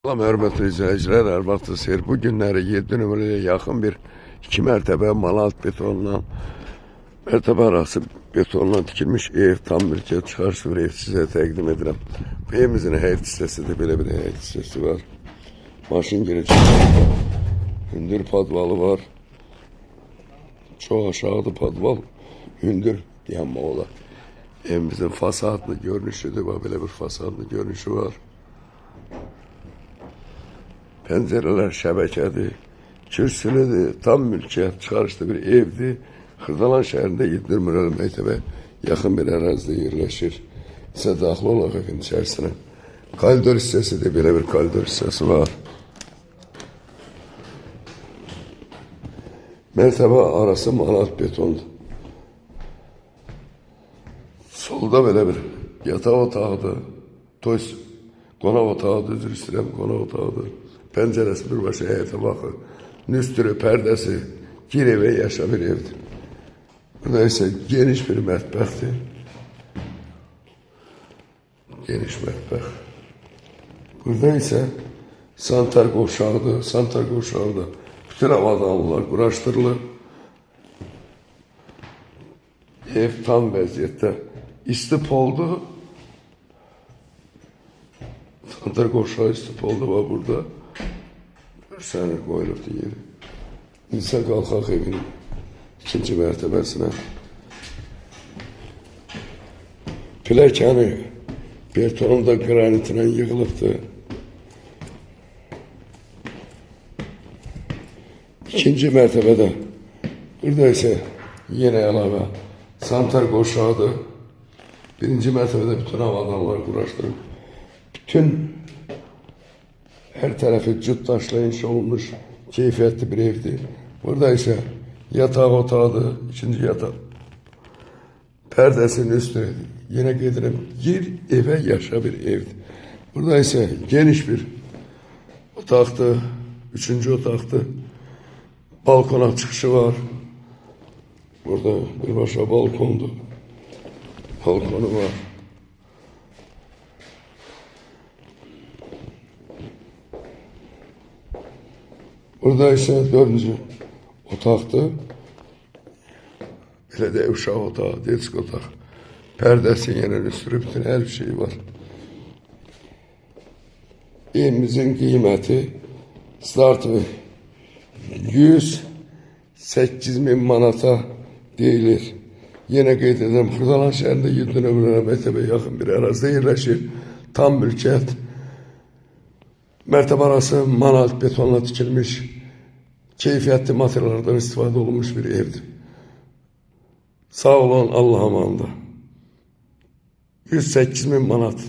Salam hörmətli izləyicilər, hörmətli seyir. Bu günləri 7 nömrəyə yaxın bir 2 mərtəbə malalt betonla, mərtəbə arası betonla tikilmiş ev, tam mülkiyyət çıxarışı bir ev sizə təqdim edirəm. Bu evimizin həyət hissəsində belə bir həyət hissəsi var. Maşın girəcək, hündür padvalı var. Çox aşağıda padval, hündür dayanma olar. Evimizin fasadlı görünüşüdür, belə bir fasadlı görünüşü var. Pəncərələr şəbəkədir, kürsülüdür, tam mülkiyyət çıxarışlı bir evdir. Xırdalan şəhərində 7 nömrəli məktəbə yaxın bir ərazidə yerləşir. İsə daxil olaq evin içərisinə. Koridor hissəsi də belə bir koridor hissəsi var. Mərtəbə arası malalt betondur. Solda belə bir yataq otağıdır, qonaq otağıdır, üzr istəyirəm, qonaq otağıdır. Pəncərəsi birbaşa həyətə baxır. Nüstürü, pərdəsi, gir evə yaşa bir evdir. Burada isə geniş bir mətbəxdir. Geniş mətbəx. Burada isə sanitar qovşağıdır. Sanitar qovşağında bütün avadanlılar quraşdırılır. Ev tam vəziyyətdə isti poldur. Sanitar qovşağı isti poldu var burada. Səni qoyulubdur yeri. İnsan qalxaq evin ikinci mərtəbəsinə. Pilləkəni betonun da qranitilə yığılıbdır. İkinci mərtəbədə burada isə yenə əlavə sanitar qovşağıdır. Birinci mərtəbədə bütün avadanlar quraşdırıb. Bütün hər tərəfi cüt daşla inşa olunmuş keyfiyyətli bir evdir. Burada isə yataq otağıdır, ikinci yataq. Pərdəsinin üstüdür. Yenə gedirəm, gir evə yaşa bir evdir. Burada isə geniş bir otaqdır, üçüncü otaqdır. Balkona çıxışı var. Burada birbaşa balkondur. Balkonu var. Burada isə 4-cü otaqdır. Belə də uşaq otağı, desk otaq. Pərdəsi yenə üstürü, bütün hər bir şey var. Evimizin qiyməti startı 108.000 manata deyilir. Yenə qeyd edirəm, Xırdalan şəhərində 7 nömrəli məktəbə yaxın bir ərazidə yerləşir. Tam mülkiyyət. Mərtəbə arası malalt betonla tikilmiş, keyfiyyətli materiallardan istifadə olunmuş bir evdir. Sağ olun, Allah'a emanet. 108.000 manat.